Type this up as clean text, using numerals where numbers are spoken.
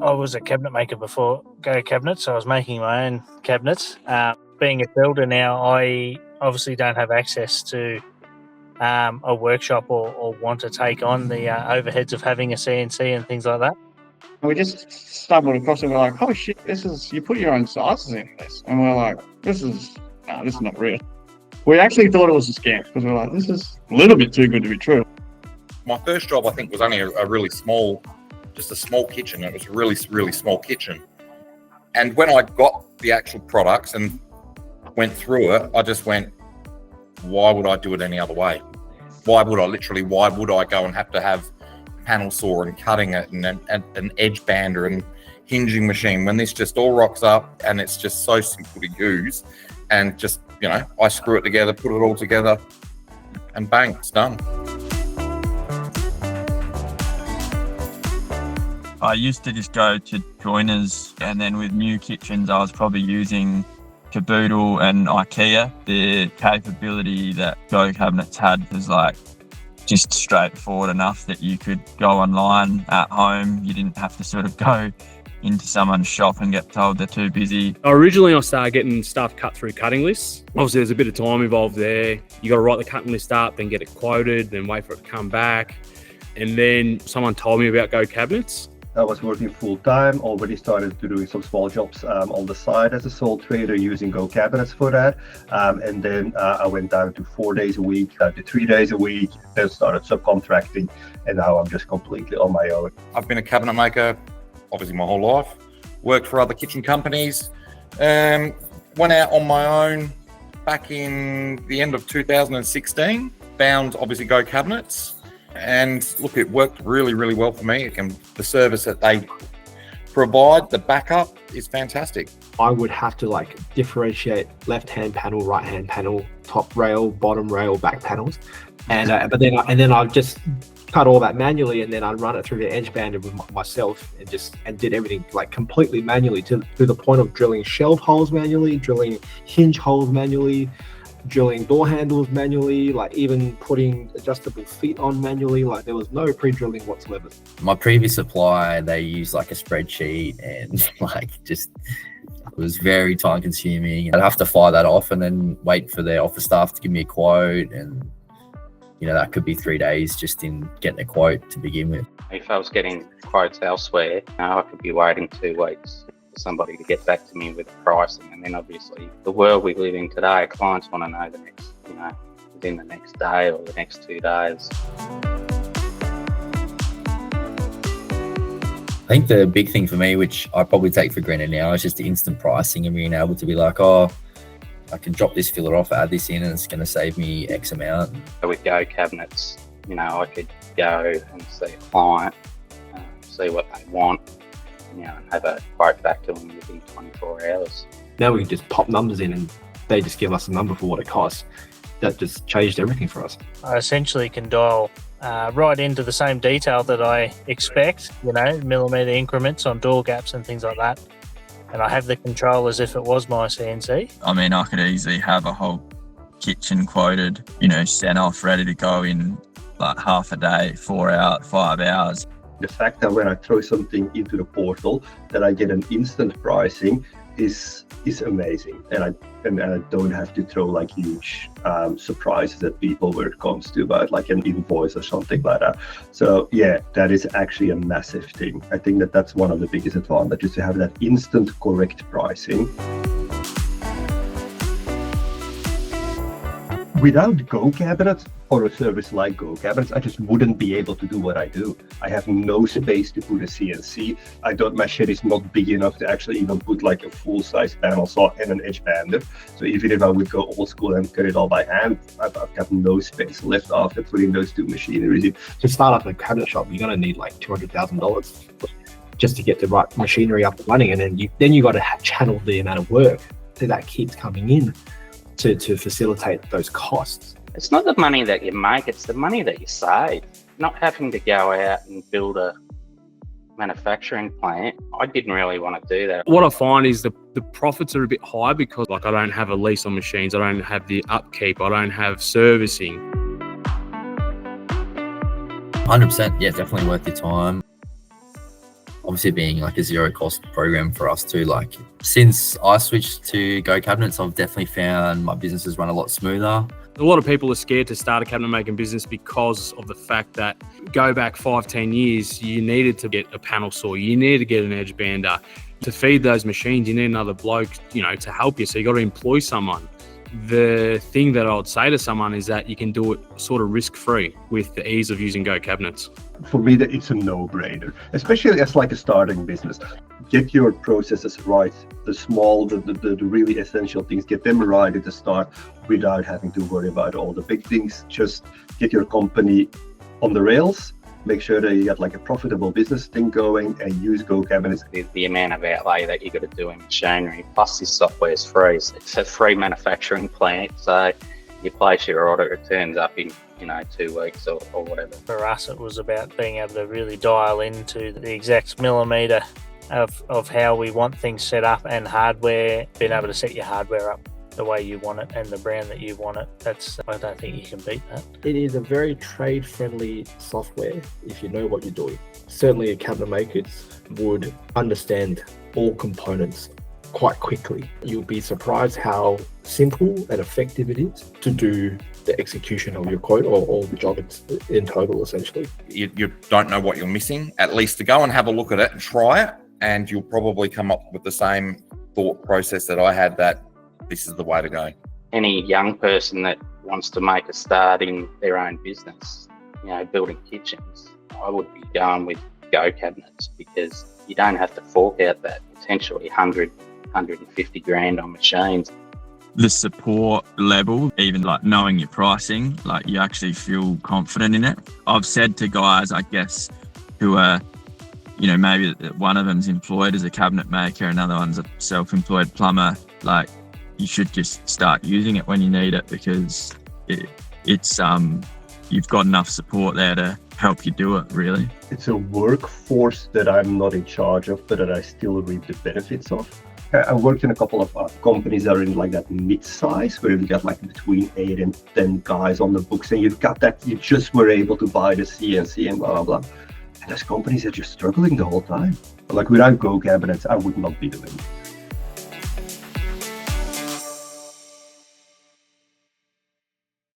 I was a cabinet maker before goCabinets, so I was making my own cabinets. Being a builder now, I obviously don't have access to a workshop or want to take on the overheads of having a CNC and things like that. We just stumbled across it. We're like, oh shit, you put your own sizes in this. And we're like, this is not real. We actually thought it was a scam because we're like, this is a little bit too good to be true. My first job, I think, was only a really small, just a small kitchen. It was a really, really small kitchen. And when I got the actual products and went through it, I just went, why would I do it any other way? Why would I go and have to have panel saw and cutting it and an edge bander and hinging machine when this just all rocks up and it's just so simple to use, and just, I screw it together, put it all together, and bang, it's done. I used to just go to joiners, and then with new kitchens I was probably using Caboodle and IKEA. The capability that goCabinets had was like just straightforward enough that you could go online at home. You didn't have to sort of go into someone's shop and get told they're too busy. Originally, I started getting stuff cut through cutting lists. Obviously, there's a bit of time involved there. You got to write the cutting list up, then get it quoted, then wait for it to come back. And then someone told me about goCabinets. I was working full-time, already started to doing some small jobs on the side as a sole trader using goCabinets for that. And then I went down to 4 days a week, down to 3 days a week, then started subcontracting, and now I'm just completely on my own. I've been a cabinet maker, obviously, my whole life. Worked for other kitchen companies. Went out on my own back in the end of 2016. Found, obviously, goCabinets. And look, it worked really, really well for me. And the service that they provide, the backup, is fantastic. I would have to differentiate left-hand panel, right-hand panel, top rail, bottom rail, back panels, and then I'd just cut all that manually, and then I'd run it through the edge bander with myself and did everything completely manually to the point of drilling shelf holes manually, drilling hinge holes manually, drilling door handles manually, even putting adjustable feet on manually. There was no pre-drilling whatsoever. My previous supplier, they used a spreadsheet, and it was very time consuming. I'd have to fire that off and then wait for their office staff to give me a quote, and that could be 3 days just in getting a quote to begin with. If I was getting quotes elsewhere, I could be waiting 2 weeks for somebody to get back to me with pricing. And then obviously the world we live in today, clients want to know the next, within the next day or the next 2 days. I think the big thing for me, which I probably take for granted now, is just the instant pricing and being able to be like, oh, I can drop this filler off, add this in, and it's going to save me X amount. With goCabinets, I could go and see a client, see what they want, and have a quote back to them within 24 hours. Now we can just pop numbers in and they just give us a number for what it costs. That just changed everything for us. I essentially can dial right into the same detail that I expect, millimetre increments on door gaps and things like that. And I have the control as if it was my CNC. I mean, I could easily have a whole kitchen quoted, sent off, ready to go in half a day, 4 hours, 5 hours. The fact that when I throw something into the portal that I get an instant pricing is amazing, and I don't have to throw huge surprises at people where it comes to about an invoice or something like that. So yeah, that is actually a massive thing. I think that's one of the biggest advantages, to have that instant correct pricing. Without goCabinets, or a service like goCabinets, I just wouldn't be able to do what I do. I have no space to put a CNC. My shed is not big enough to actually even put a full-size panel saw and an edge bander. So even if I would go old school and cut it all by hand, I've got no space left after putting those two machineries in. To start off in a cabinet shop, you're going to need $200,000 just to get the right machinery up and running, and then you got to channel the amount of work that keeps coming in to facilitate those costs. It's not the money that you make, it's the money that you save. Not having to go out and build a manufacturing plant, I didn't really want to do that. What I find is the profits are a bit high because I don't have a lease on machines, I don't have the upkeep, I don't have servicing. 100%, yeah, definitely worth your time. obviously being like a zero cost program for us too. Like since I switched to goCabinets, I've definitely found my business has run a lot smoother. A lot of people are scared to start a cabinet making business because of the fact that go back 5-10 years, you needed to get a panel saw, you needed to get an edge bander. To feed those machines, you need another bloke, to help you. So you got to employ someone. The thing that I would say to someone is that you can do it sort of risk-free with the ease of using goCabinets. For me, that it's a no-brainer, especially as like a starting business. Get your processes right, the small, the really essential things, get them right at the start without having to worry about all the big things. Just get your company on the rails, make sure that you got like a profitable business thing going, and use goCabinets. The amount of outlay that you got to do in machinery, plus this software is free. So it's a free manufacturing plant, so you place your order, it turns up in 2 weeks or whatever. For us, it was about being able to really dial into the exact millimetre of how we want things set up, and hardware, being able to set your hardware up the way you want it and the brand that you want it. I don't think you can beat that. It is a very trade-friendly software if you know what you're doing. Certainly a cabinet makers would understand all components quite quickly. You'll be surprised how simple and effective it is to do the execution of your quote or the job in total, essentially. You don't know what you're missing, at least to go and have a look at it and try it, and you'll probably come up with the same thought process that I had, that this is the way to go. Any young person that wants to make a start in their own business, building kitchens, I would be going with goCabinets, because you don't have to fork out that potentially 100, 150 grand on machines. The support level, even like knowing your pricing, like you actually feel confident in it. I've said to guys, I guess, who are, maybe one of them's employed as a cabinet maker, another one's a self-employed plumber, like you should just start using it when you need it, because it's you've got enough support there to help you do it, really. It's a workforce that I'm not in charge of, but that I still reap the benefits of. I worked in a couple of companies that are in like that mid-size, where you got like between 8 and 10 guys on the books, and you've got that, you just were able to buy the CNC and blah, blah, blah. And those companies are just struggling the whole time. Like without goCabinets, I would not be doing it.